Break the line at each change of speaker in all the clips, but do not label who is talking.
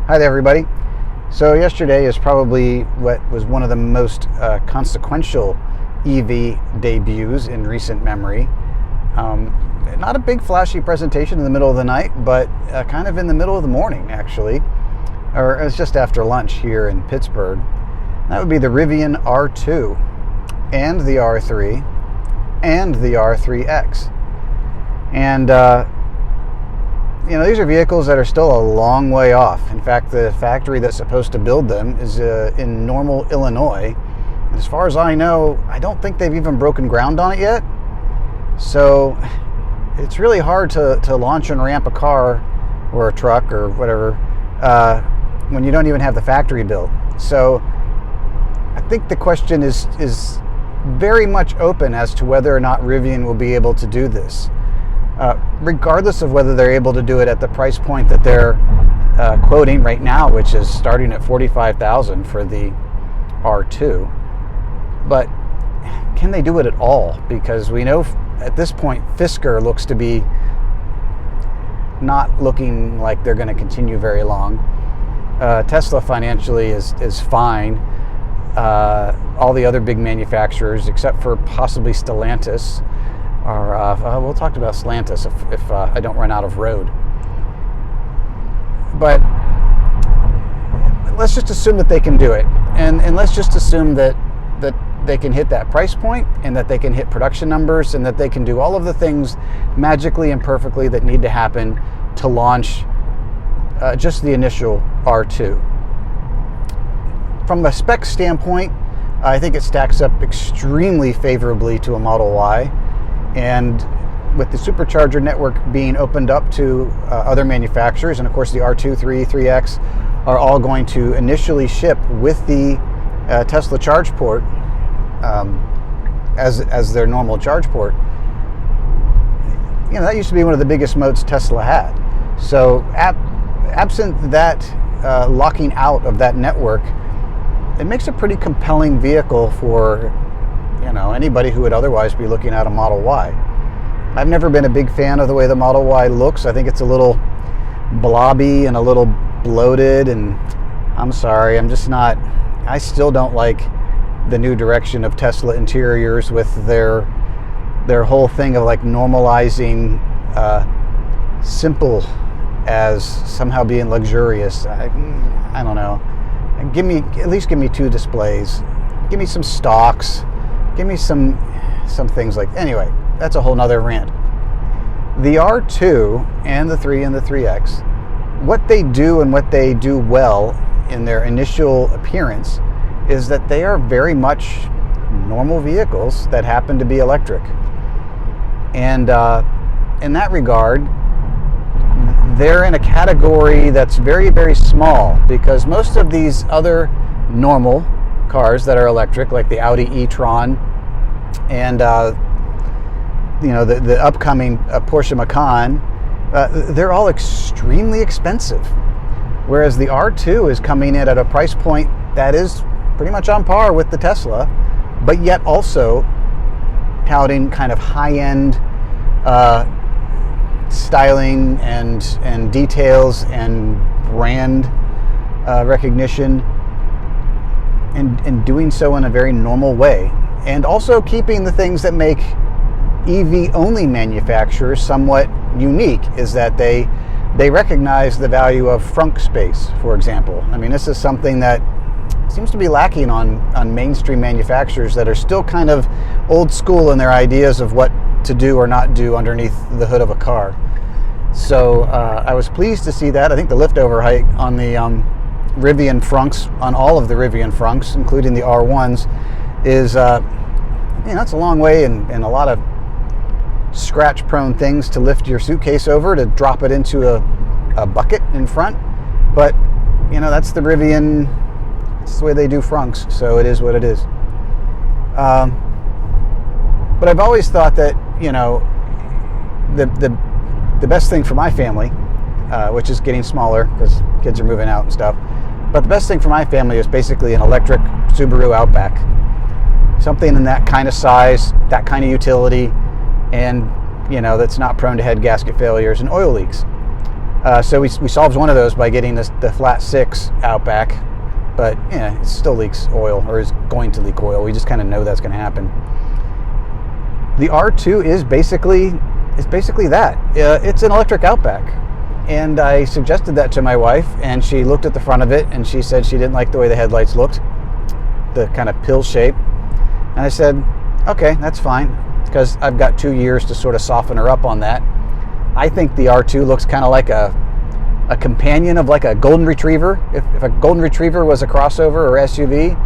Hi there, everybody. So yesterday is probably what was one of the most consequential EV debuts in recent memory. Not a big flashy presentation in the middle of the night, but kind of in the middle of the morning, actually. Or it was just after lunch here in Pittsburgh. That would be the Rivian R2 and the R3 and the R3X. And these are vehicles that are still a long way off. In fact, the factory that's supposed to build them is in Normal, Illinois. And as far as I know, I don't think they've even broken ground on it yet. So it's really hard to launch and ramp a car or a truck or whatever when you don't even have the factory built. So I think the question is very much open as to whether or not Rivian will be able to do this. Regardless of whether they're able to do it at the price point that they're quoting right now, which is starting at $45,000 for the R2. But can they do it at all? Because we know at this point Fisker looks to be not looking like they're going to continue very long. Tesla financially is fine. All the other big manufacturers, except for possibly Stellantis, we'll talk about Stellantis if I don't run out of road. But let's just assume that they can do it, and let's just assume that they can hit that price point, and that they can hit production numbers, and that they can do all of the things magically and perfectly that need to happen to launch just the initial R2. From a spec standpoint, I think it stacks up extremely favorably to a Model Y. And with the supercharger network being opened up to other manufacturers, and of course the R2, 3X are all going to initially ship with the Tesla charge port as their normal charge port. That used to be one of the biggest moats Tesla had. So absent that locking out of that network, it makes a pretty compelling vehicle for anybody who would otherwise be looking at a Model Y. I've never been a big fan of the way the Model Y looks. I think it's a little blobby and a little bloated, and I'm sorry, I still don't like the new direction of Tesla interiors with their whole thing of like normalizing simple as somehow being luxurious. I don't know. At least give me two displays. Give me some stocks. Give me some things like... Anyway, that's a whole nother rant. The R2 and the 3 and the 3X, what they do and what they do well in their initial appearance is that they are very much normal vehicles that happen to be electric. And in that regard, they're in a category that's very, very small, because most of these other normal cars that are electric, like the Audi e-tron and the upcoming Porsche Macan, they're all extremely expensive, whereas the R2 is coming in at a price point that is pretty much on par with the Tesla, but yet also touting kind of high-end styling and details and brand recognition, and doing so in a very normal way, and also keeping the things that make EV-only manufacturers somewhat unique, is that they recognize the value of frunk space, for example. I mean, this is something that seems to be lacking on mainstream manufacturers that are still kind of old school in their ideas of what to do or not do underneath the hood of a car. So I was pleased to see that. I think the liftover height on the Rivian frunks, on all of the Rivian frunks, including the R1s, is that's a long way and a lot of scratch-prone things to lift your suitcase over to drop it into a bucket in front. But that's the Rivian. It's the way they do frunks, so it is what it is. But I've always thought that the best thing for my family, which is getting smaller because kids are moving out and stuff, but the best thing for my family is basically an electric Subaru Outback. Something in that kind of size, that kind of utility, and that's not prone to head gasket failures and oil leaks. So we solved one of those by getting the flat 6 Outback, but yeah, it still leaks oil, or is going to leak oil. We just kind of know that's going to happen. The R2 is basically that. It's an electric Outback. And I suggested that to my wife, and she looked at the front of it, and she said she didn't like the way the headlights looked, the kind of pill shape. And I said, okay, that's fine, because I've got 2 years to sort of soften her up on that. I think the R2 looks kind of like a companion of like a golden retriever. If a golden retriever was a crossover or SUV,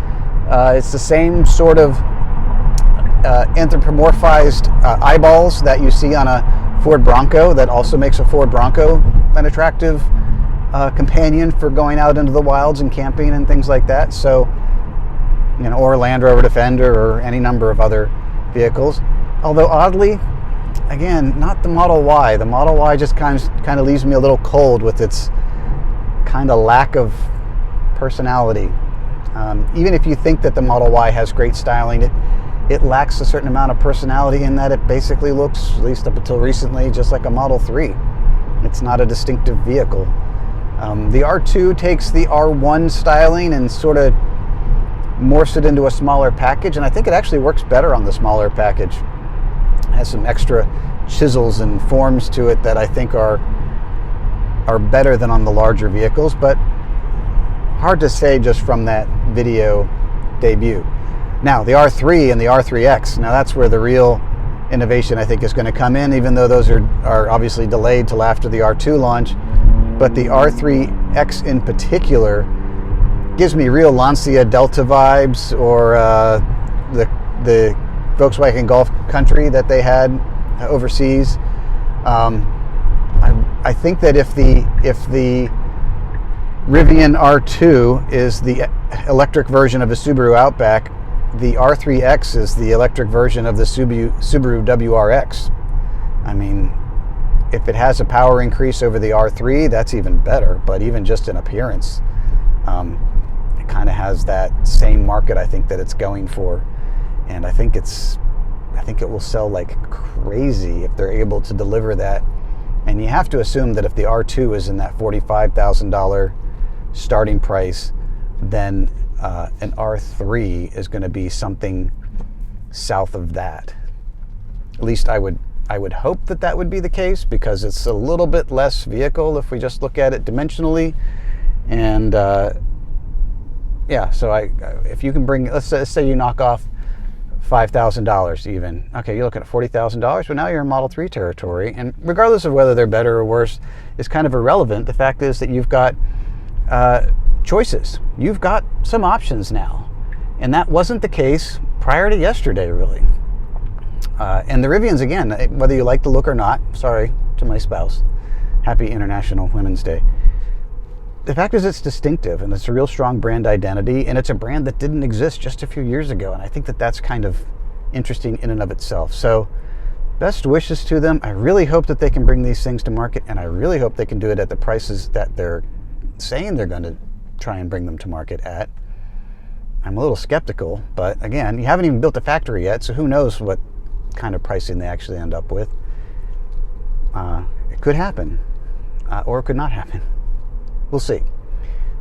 it's the same sort of anthropomorphized eyeballs that you see on a Ford Bronco, that also makes a Ford Bronco an attractive companion for going out into the wilds and camping and things like that. So, or a Land Rover Defender or any number of other vehicles. Although oddly, again, not the Model Y. The Model Y just kind of leaves me a little cold with its kind of lack of personality. Even if you think that the Model Y has great styling, it lacks a certain amount of personality in that it basically looks, at least up until recently, just like a Model 3. It's not a distinctive vehicle. The R2 takes the R1 styling and sort of morphs it into a smaller package, and I think it actually works better on the smaller package. It has some extra chisels and forms to it that I think are better than on the larger vehicles, but hard to say just from that video debut. Now, the R3 and the R3X, now that's where the real innovation I think is going to come in, even though those are obviously delayed till after the R2 launch. But the R3X in particular gives me real Lancia Delta vibes, or the Volkswagen Golf Country that they had overseas. I think that if the Rivian R2 is the electric version of a Subaru Outback, the R3X is the electric version of the Subaru WRX. I mean, if it has a power increase over the R3, that's even better. But even just in appearance, it kind of has that same market I think that it's going for, and I think it will sell like crazy if they're able to deliver that. And you have to assume that if the R2 is in that $45,000 starting price, then an R3 is going to be something south of that. At least I would hope that would be the case, because it's a little bit less vehicle if we just look at it dimensionally. And yeah, so if you can bring, let's say you knock off $5,000 even. Okay, you're looking at $40,000, but now you're in Model 3 territory. And regardless of whether they're better or worse is kind of irrelevant. The fact is that you've got choices. You've got some options now. And that wasn't the case prior to yesterday, really. And the Rivians, again, whether you like the look or not, sorry to my spouse, happy International Women's Day. The fact is it's distinctive, and it's a real strong brand identity, and it's a brand that didn't exist just a few years ago, and I think that that's kind of interesting in and of itself. So best wishes to them. I really hope that they can bring these things to market, and I really hope they can do it at the prices that they're saying they're going to try and bring them to market at. I'm a little skeptical, but again, you haven't even built a factory yet, so who knows what kind of pricing they actually end up with. It could happen, or it could not happen. We'll see.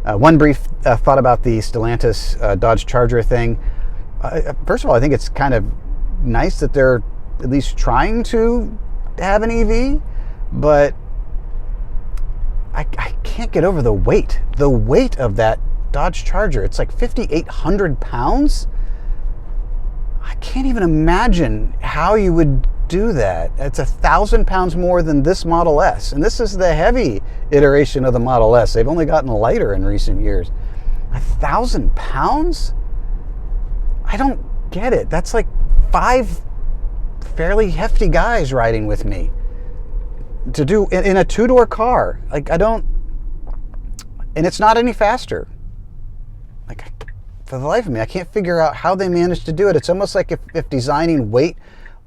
One brief thought about the Stellantis Dodge Charger thing. First of all, I think it's kind of nice that they're at least trying to have an EV, but I can't get over the weight. The weight of that Dodge Charger, it's like 5,800 pounds. I can't even imagine how you would do that. It's 1,000 pounds more than this Model S, and this is the heavy iteration of the Model S. They've only gotten lighter in recent years. 1,000 pounds? I don't get it. That's like 5 fairly hefty guys riding with me to do in a 2-door car. Like, I don't, and it's not any faster. Like, for the life of me, I can't figure out how they managed to do it. It's almost like if designing weight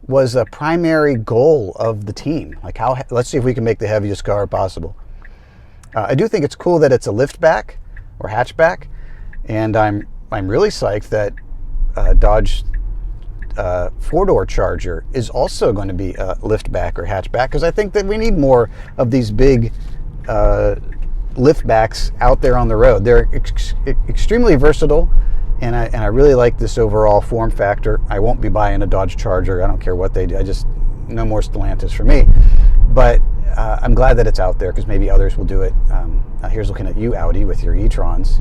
was a primary goal of the team. Like, let's see if we can make the heaviest car possible. I do think it's cool that it's a liftback or hatchback, and I'm really psyched that Dodge 4-door Charger is also going to be a liftback or hatchback, because I think that we need more of these big liftbacks out there on the road. They're extremely versatile, and I really like this overall form factor. I won't be buying a Dodge Charger. I don't care what they do. No more Stellantis for me. But I'm glad that it's out there, because maybe others will do it. Here's looking at you, Audi, with your e-trons.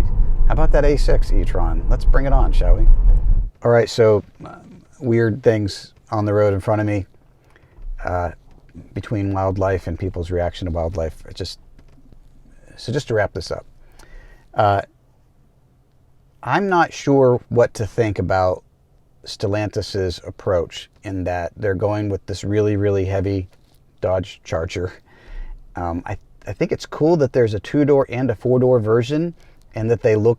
How about that A6 e-tron? Let's bring it on, shall we? All right, so weird things on the road in front of me, between wildlife and people's reaction to wildlife. So just to wrap this up, I'm not sure what to think about Stellantis's approach, in that they're going with this really, really heavy Dodge Charger. I think it's cool that there's a 2-door and a 4-door version, and that they look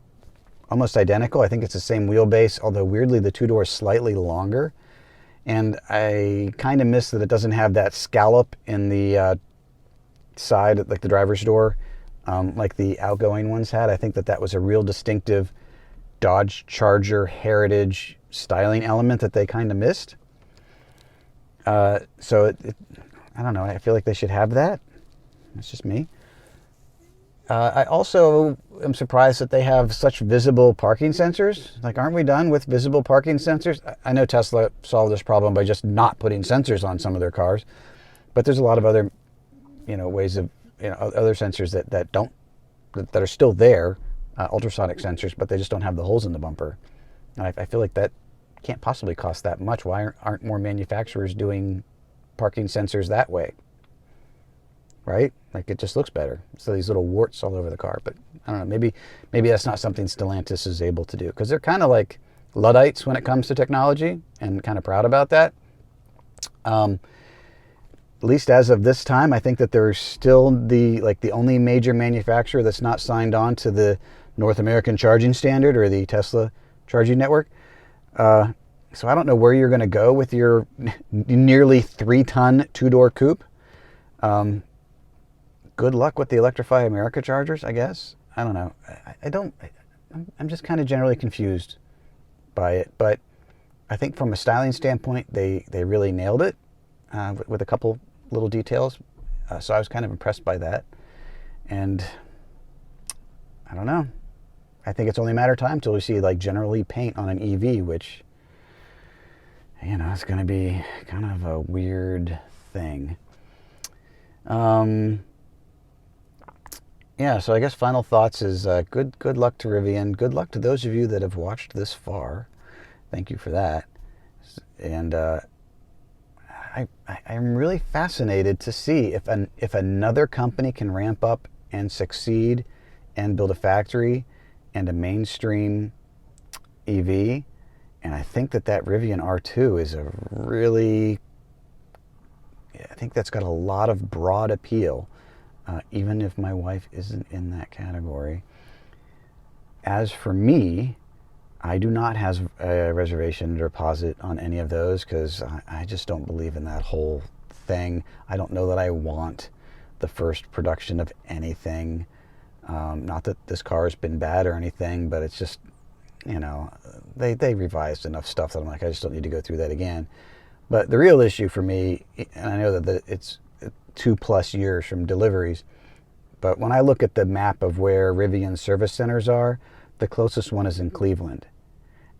almost identical. I think it's the same wheelbase, although weirdly the 2-door is slightly longer. And I kind of miss that it doesn't have that scallop in the side, like the driver's door, like the outgoing ones had. I think that was a real distinctive Dodge Charger heritage styling element that they kind of missed. So I don't know, I feel like they should have that. That's just me. I also am surprised that they have such visible parking sensors. Like, aren't we done with visible parking sensors? I know Tesla solved this problem by just not putting sensors on some of their cars, but there's a lot of other, ways of, other sensors that are still there, ultrasonic sensors, but they just don't have the holes in the bumper. And I feel like that can't possibly cost that much. Why aren't more manufacturers doing parking sensors that way? Right? Like, it just looks better. So these little warts all over the car. But I don't know, maybe that's not something Stellantis is able to do, because they're kind of like Luddites when it comes to technology, and kind of proud about that. At least as of this time, I think that they're still the only major manufacturer that's not signed on to the North American charging standard, or the Tesla charging network. So I don't know where you're going to go with your nearly 3-ton 2-door coupe. Good luck with the Electrify America chargers, I guess. I don't know. I'm just kind of generally confused by it. But I think from a styling standpoint, they really nailed it, with a couple little details. So I was kind of impressed by that. And I don't know. I think it's only a matter of time until we see generally paint on an EV, which, it's going to be kind of a weird thing. Yeah, so I guess final thoughts is good luck to Rivian. Good luck to those of you that have watched this far. Thank you for that. And I'm really fascinated to see if another company can ramp up and succeed and build a factory and a mainstream EV. And I think that Rivian R2 is I think that's got a lot of broad appeal. Even if my wife isn't in that category. As for me, I do not have a reservation deposit on any of those, because I just don't believe in that whole thing. I don't know that I want the first production of anything. Not that this car has been bad or anything, but it's just, they revised enough stuff that I'm like, I just don't need to go through that again. But the real issue for me, and I know that it's 2+ years from deliveries, but when I look at the map of where Rivian service centers are, the closest one is in Cleveland.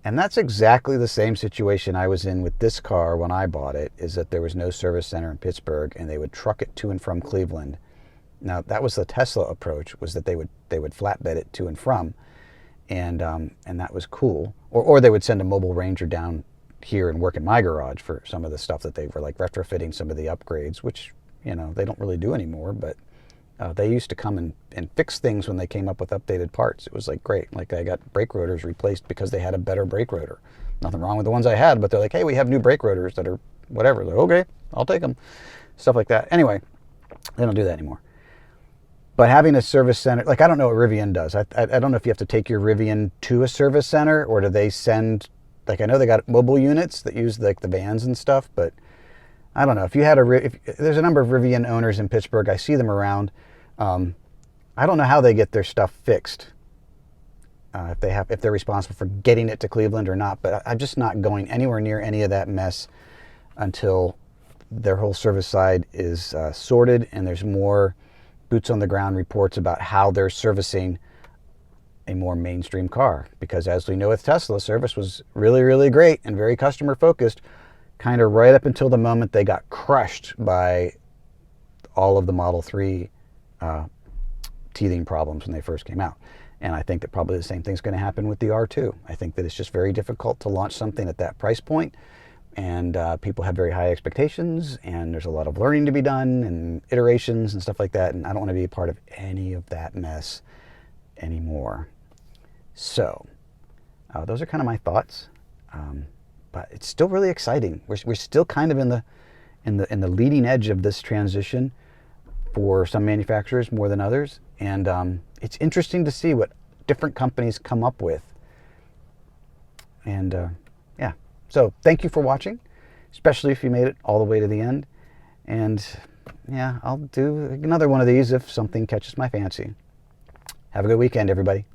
And that's exactly the same situation I was in with this car when I bought it, is that there was no service center in Pittsburgh, and they would truck it to and from Cleveland. Now, that was the Tesla approach, was that they would flatbed it to and from, and that was cool. Or they would send a mobile Ranger down here and work in my garage for some of the stuff that they were retrofitting some of the upgrades, which they don't really do anymore, but they used to come and fix things when they came up with updated parts. It was great. I got brake rotors replaced because they had a better brake rotor. Nothing wrong with the ones I had, but they're like, hey, we have new brake rotors that are whatever. Like, okay, I'll take them. Stuff like that. Anyway, they don't do that anymore. But having a service center, I don't know what Rivian does. I don't know if you have to take your Rivian to a service center, or do they send, I know they got mobile units that use the vans and stuff, but I don't know. If there's a number of Rivian owners in Pittsburgh, I see them around. I don't know how they get their stuff fixed. If they're responsible for getting it to Cleveland or not, but I'm just not going anywhere near any of that mess until their whole service side is sorted and there's more boots on the ground reports about how they're servicing a more mainstream car. Because as we know with Tesla, service was really, really great and very customer focused, kind of right up until the moment they got crushed by all of the Model 3 teething problems when they first came out. And I think that probably the same thing's going to happen with the R2. I think that it's just very difficult to launch something at that price point, and people have very high expectations, and there's a lot of learning to be done and iterations and stuff like that, and I don't want to be a part of any of that mess anymore. So those are kind of my thoughts, but it's still really exciting. We're still kind of in the leading edge of this transition for some manufacturers more than others, and it's interesting to see what different companies come up with. And yeah, so thank you for watching, especially if you made it all the way to the end. And yeah, I'll do another one of these if something catches my fancy. Have a good weekend, everybody.